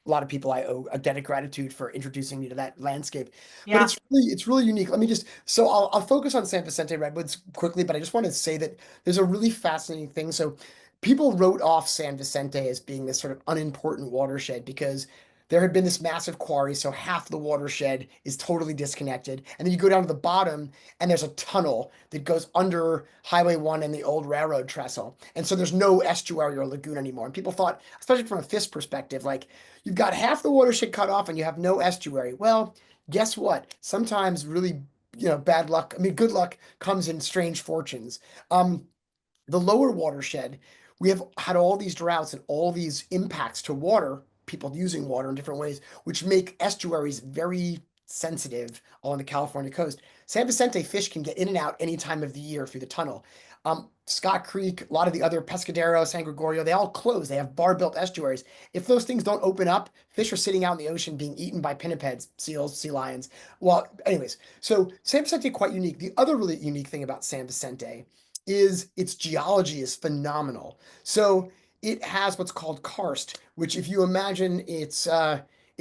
a lot of people I owe a debt of gratitude for introducing me to that landscape. But Yeah. it's really unique. Let me just so I'll focus on San Vicente Redwoods quickly, but I just want to say that there's a really fascinating thing. So people wrote off San Vicente as being this sort of unimportant watershed because there had been this massive quarry, so half the watershed is totally disconnected. And then you go down to the bottom, and there's a tunnel that goes under Highway 1 and the old railroad trestle. And so there's no estuary or lagoon anymore. And people thought, especially from a fish perspective, like you've got half the watershed cut off and you have no estuary. Well, guess what? Sometimes really, bad luck, I mean, good luck comes in strange fortunes. The lower watershed, we have had all these droughts and all these impacts to water, people using water in different ways, which make estuaries very sensitive along the California coast. San Vicente fish can get in and out any time of the year through the tunnel. Scott Creek, a lot of the other Pescadero, San Gregorio, they all close. They have bar-built estuaries. If those things don't open up, fish are sitting out in the ocean being eaten by pinnipeds, seals, sea lions. Well, anyways, so San Vicente quite unique. The other really unique thing about San Vicente is its geology is phenomenal. So it has what's called karst, which if you imagine it's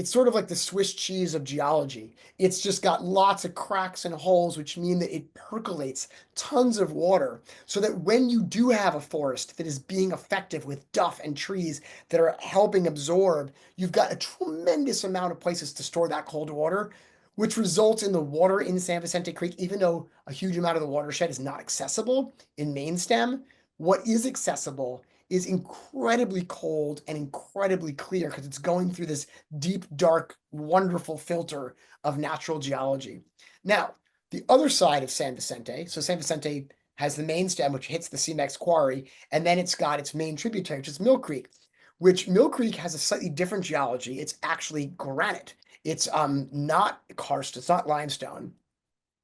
sort of like the Swiss cheese of geology. It's just got lots of cracks and holes, which mean that it percolates tons of water so that when you do have a forest that is being effective with duff and trees that are helping absorb, you've got a tremendous amount of places to store that cold water, which results in the water in San Vicente Creek, even though a huge amount of the watershed is not accessible in main stem, what is accessible is incredibly cold and incredibly clear because it's going through this deep, dark, wonderful filter of natural geology. Now, the other side of San Vicente, so San Vicente has the main stem, which hits the CMEX quarry, and then it's got its main tributary, which is Mill Creek, which Mill Creek has a slightly different geology. It's actually granite. It's not karst, it's not limestone.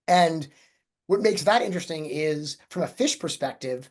And what makes that interesting is from a fish perspective,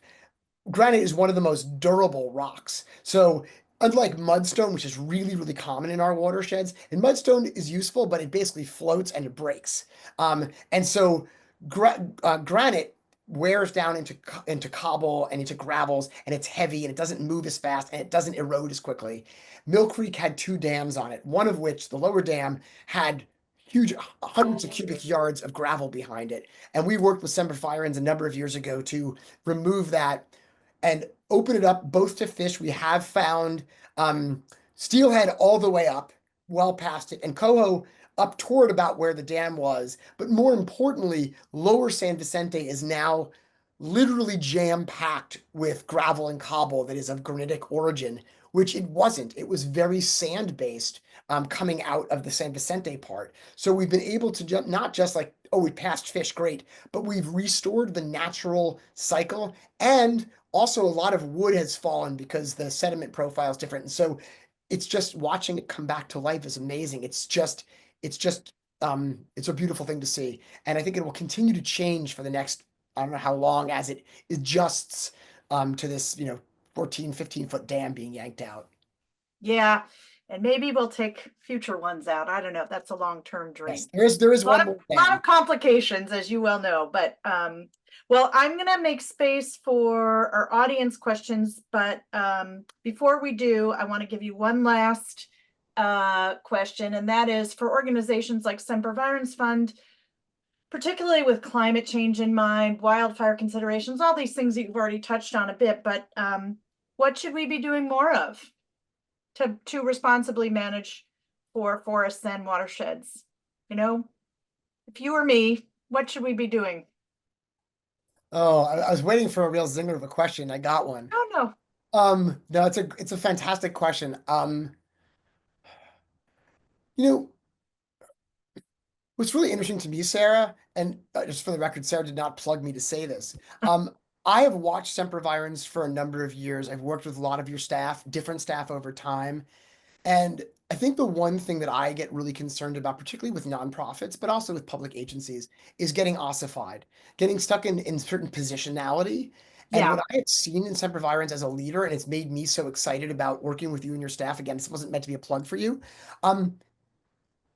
granite is one of the most durable rocks. So unlike mudstone, which is really, really common in our watersheds, and mudstone is useful, but it basically floats and it breaks. And so granite wears down into cobble and into gravels, and it's heavy and it doesn't move as fast and it doesn't erode as quickly. Mill Creek had two dams on it, one of which, the lower dam, had huge hundreds of cubic yards of gravel behind it. And we worked with Semper Firens a number of years ago to remove that and open it up both to fish. We have found steelhead all the way up, well past it, and coho up toward about where the dam was. But more importantly, lower San Vicente is now literally jam-packed with gravel and cobble that is of granitic origin, which it wasn't. It was very sand-based coming out of the San Vicente part. So we've been able to jump, not just like, oh, we passed fish, great, but we've restored the natural cycle. And also, a lot of wood has fallen because the sediment profile is different. And so it's just watching it come back to life is amazing. It's a beautiful thing to see. And I think it will continue to change for the next, I don't know how long, as it adjusts to this, 14, 15-foot dam being yanked out. Yeah, and maybe we'll take future ones out. I don't know. That's a long-term dream. Yes, there is one more Lot dam. of complications, as you well know, but well, I'm gonna make space for our audience questions, but before we do, I want to give you one last question, and that is for organizations like Semper Virens Fund, particularly with climate change in mind, wildfire considerations, all these things that you've already touched on a bit, but what should we be doing more of to responsibly manage for forests and watersheds? If you were me, what should we be doing? Oh, I was waiting for a real zinger of a question. I got one. Oh no. No, it's a fantastic question. You know, what's really interesting to me, Sarah, and just for the record, Sarah did not plug me to say this. I have watched Semper Virens for a number of years. I've worked with a lot of your staff, different staff over time. And I think the one thing that I get really concerned about, particularly with nonprofits, but also with public agencies, is getting ossified, getting stuck in certain positionality. And Yeah. what I have seen in Semper Virens as a leader, and it's made me so excited about working with you and your staff, again, this wasn't meant to be a plug for you.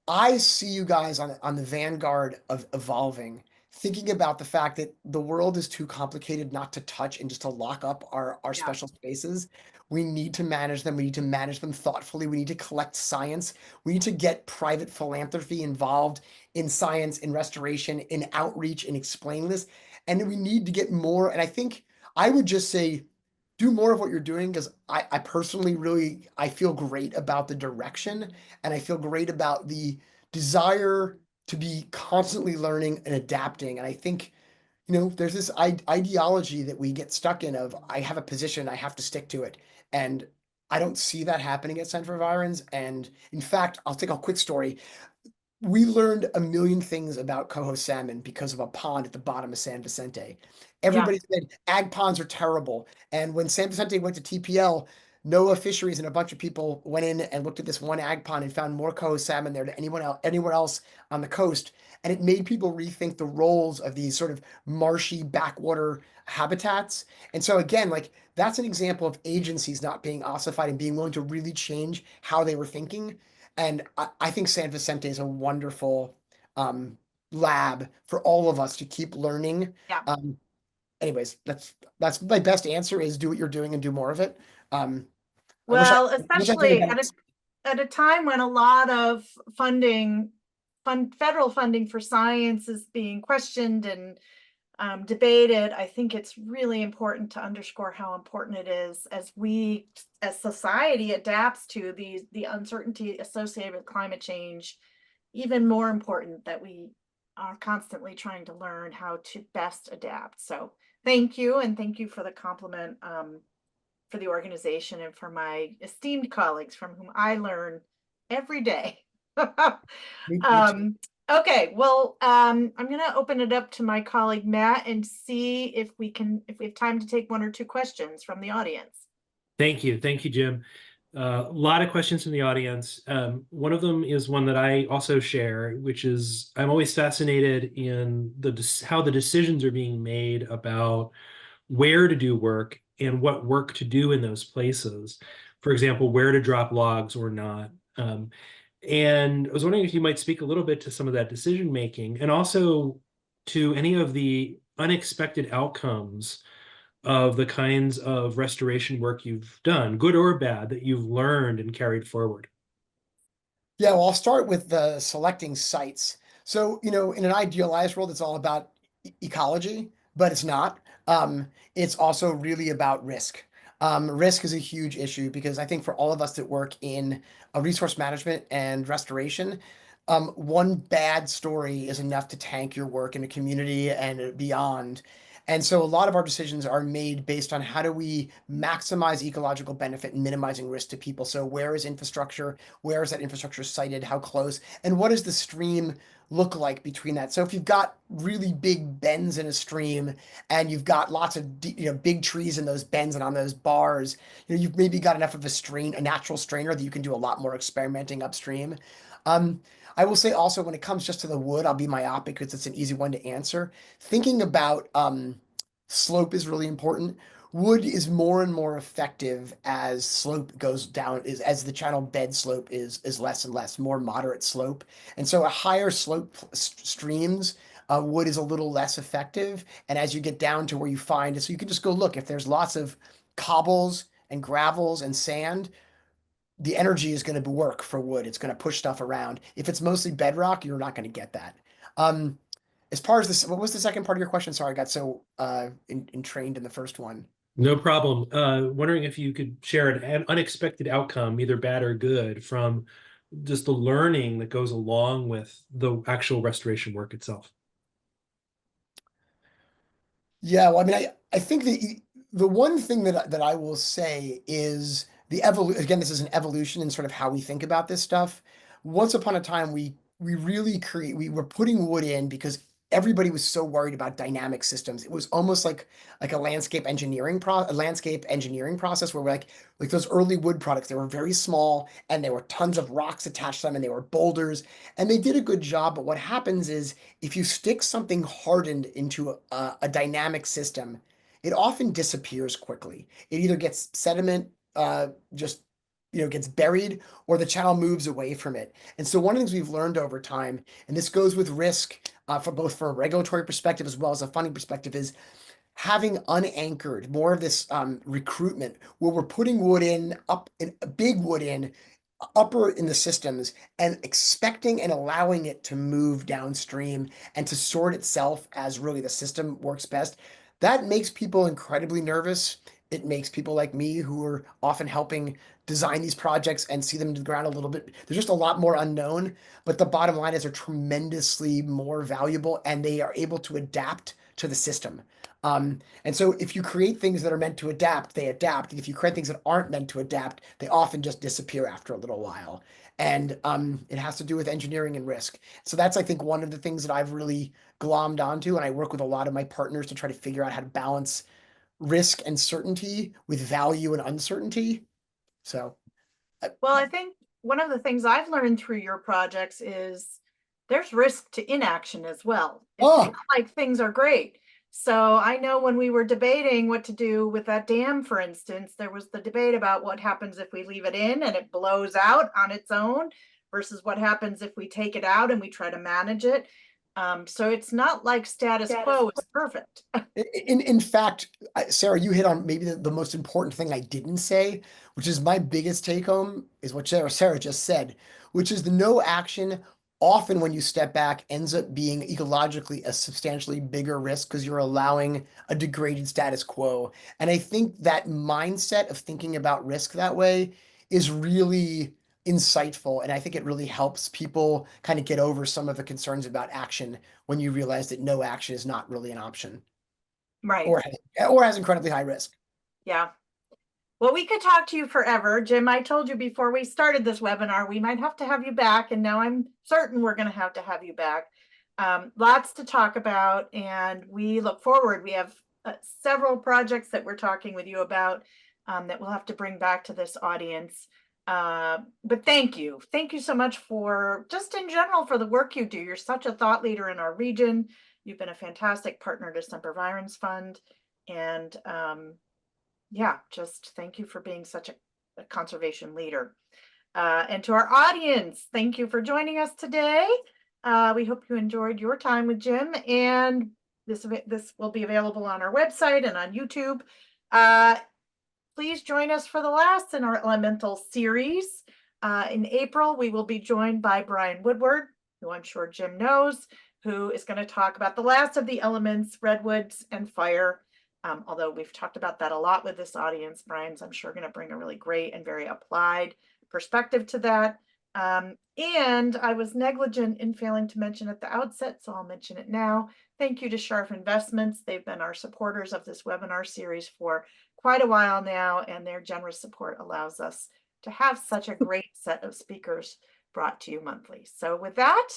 I see you guys on the vanguard of evolving, thinking about the fact that the world is too complicated not to touch and just to lock up our Yeah. special spaces. We need to manage them. We need to manage them thoughtfully. We need to collect science. We need to get private philanthropy involved in science, in restoration, in outreach, in explaining this. And we need to get more. And I think I would just say, do more of what you're doing, because I personally really I feel great about the direction, and I feel great about the desire to be constantly learning and adapting. And I think, there's this ideology that we get stuck in of, I have a position, I have to stick to it. And I don't see that happening at Center for Virens. And in fact, I'll take a quick story. We learned a million things about coho salmon because of a pond at the bottom of San Vicente. Yeah. Everybody said ag ponds are terrible. And when San Vicente went to TPL, NOAA Fisheries and a bunch of people went in and looked at this one ag pond and found more coho salmon there than anywhere else on the coast. And it made people rethink the roles of these sort of marshy backwater habitats. And so again, like, that's an example of agencies not being ossified and being willing to really change how they were thinking. And I think San Vicente is a wonderful lab for all of us to keep learning. Yeah. Anyways, that's my best answer, is do what you're doing and do more of it. Well, I wish I could have especially been. at a time when a lot of federal funding for science is being questioned and debated, I think it's really important to underscore how important it is as society adapts to the uncertainty associated with climate change. Even more important that we are constantly trying to learn how to best adapt. So thank you, and thank you for the compliment for the organization and for my esteemed colleagues from whom I learn every day. Me too. Okay, well, I'm gonna open it up to my colleague Matt and see if if we have time to take one or two questions from the audience. Thank you. Thank you, Jim. A lot of questions from the audience. One of them is one that I also share, which is I'm always fascinated in how the decisions are being made about where to do work and what work to do in those places. For example, where to drop logs or not. And I was wondering if you might speak a little bit to some of that decision making and also to any of the unexpected outcomes of the kinds of restoration work you've done, good or bad, that you've learned and carried forward. Yeah, well, I'll start with the selecting sites. So, in an idealized world, it's all about ecology, but it's not. It's also really about risk. Risk is a huge issue because I think for all of us that work in a resource management and restoration, one bad story is enough to tank your work in a community and beyond. And so a lot of our decisions are made based on how do we maximize ecological benefit and minimizing risk to people. So where is infrastructure? Where is that infrastructure sited? How close? And what does the stream look like between that? So if you've got really big bends in a stream and you've got lots of big trees in those bends and on those bars, you've maybe got enough of a natural strainer that you can do a lot more experimenting upstream. Um, I will say also when it comes just to the wood, I'll be myopic because it's an easy one to answer. Thinking about slope is really important. Wood is more and more effective as slope goes down, is as the channel bed slope is less and less, more moderate slope. And so a higher slope streams, wood is a little less effective. And as you get down to where you find it, so you can just go look if there's lots of cobbles and gravels and sand, the energy is going to work for wood. It's going to push stuff around. If it's mostly bedrock, you're not going to get that. Um, as far as this, what was the second part of your question? Sorry, I got so entrained in the first one. No problem. Wondering if you could share an unexpected outcome, either bad or good, from just the learning that goes along with the actual restoration work itself. Yeah, well, I mean, I think the one thing that I will say is the evolution. Again, this is an evolution in sort of how we think about this stuff. Once upon a time, we really we were putting wood in because everybody was so worried about dynamic systems. It was almost like a landscape engineering process where we're like those early wood products. They were very small and there were tons of rocks attached to them and they were boulders and they did a good job. But what happens is if you stick something hardened into a dynamic system, it often disappears quickly. It either gets sediment, just gets buried, or the channel moves away from it. And so one of the things we've learned over time, and this goes with risk for both from a regulatory perspective as well as a funding perspective, is having unanchored more of this recruitment where we're putting wood in up in a big wood in upper in the systems and expecting and allowing it to move downstream and to sort itself as really the system works best. That makes people incredibly nervous. It makes people like me who are often helping design these projects and see them to the ground a little bit. There's just a lot more unknown, but the bottom line is they're tremendously more valuable and they are able to adapt to the system. And so if you create things that are meant to adapt, they adapt. And if you create things that aren't meant to adapt, they often just disappear after a little while. And it has to do with engineering and risk. So that's, I think, one of the things that I've really glommed onto. And I work with a lot of my partners to try to figure out how to balance risk and certainty with value and uncertainty. So, Well, I think one of the things I've learned through your projects is there's risk to inaction as well. It's oh, not like things are great. So I know when we were debating what to do with that dam, for instance, there was the debate about what happens if we leave it in and it blows out on its own versus what happens if we take it out and we try to manage it. So it's not like status quo is perfect. in fact, Sarah, you hit on maybe the most important thing I didn't say, which is my biggest take home is what Sarah just said, which is the no action often when you step back ends up being ecologically a substantially bigger risk because you're allowing a degraded status quo. And I think that mindset of thinking about risk that way is really insightful. And I think it really helps people kind of get over some of the concerns about action when you realize that no action is not really an option Right. or or has incredibly high risk. Yeah. Well, we could talk to you forever. Jim, I told you before we started this webinar, we might have to have you back, and now I'm certain we're going to have you back. Lots to talk about, and we look forward. We have several projects that we're talking with you about that we'll have to bring back to this audience. But thank you. Thank you so much for just in general for the work you do. You're such a thought leader in our region. You've been a fantastic partner to Sempervirens Fund. And yeah, just thank you for being such a conservation leader. And to our audience, thank you for joining us today. We hope you enjoyed your time with Jim, and this will be available on our website and on YouTube. Please join us for the last in our elemental series. In April, we will be joined by Brian Woodward, who I'm sure Jim knows, who is going to talk about the last of the elements, redwoods and fire. Although we've talked about that a lot with this audience, Brian's, I'm sure, going to bring a really great and very applied perspective to that. And I was negligent in failing to mention at the outset, so I'll mention it now. Thank you to Sharf Investments. They've been our supporters of this webinar series for quite a while now, and their generous support allows us to have such a great set of speakers brought to you monthly. So with that,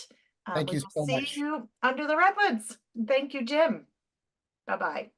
Thank we you will so see much. you under the redwoods. Thank you, Jim. Bye-bye.